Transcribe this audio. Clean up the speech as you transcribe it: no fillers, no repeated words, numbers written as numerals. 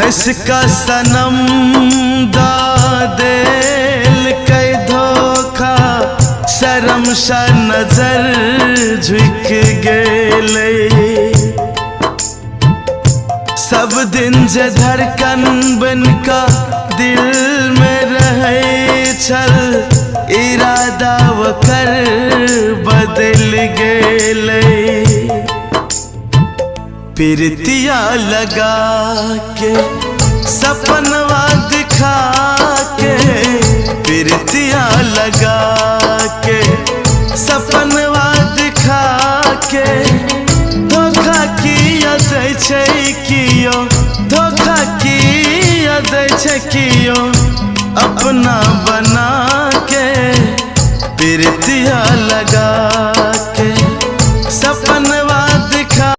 इसका सनम दादेल कई धोखा शर्म शा नजर झुक गेले। सब दिन जे धड़कन बन का दिल में रहे छल, इरादा वकर बदल गेले। प्रीतिया लगा के सपनवा दिखा के, प्रीतिया लगा के सपनवा दिखा के, धोखा किया दै छै कियो, धोखा किया दै छै कियो अपना बना के, प्रीतिया लगा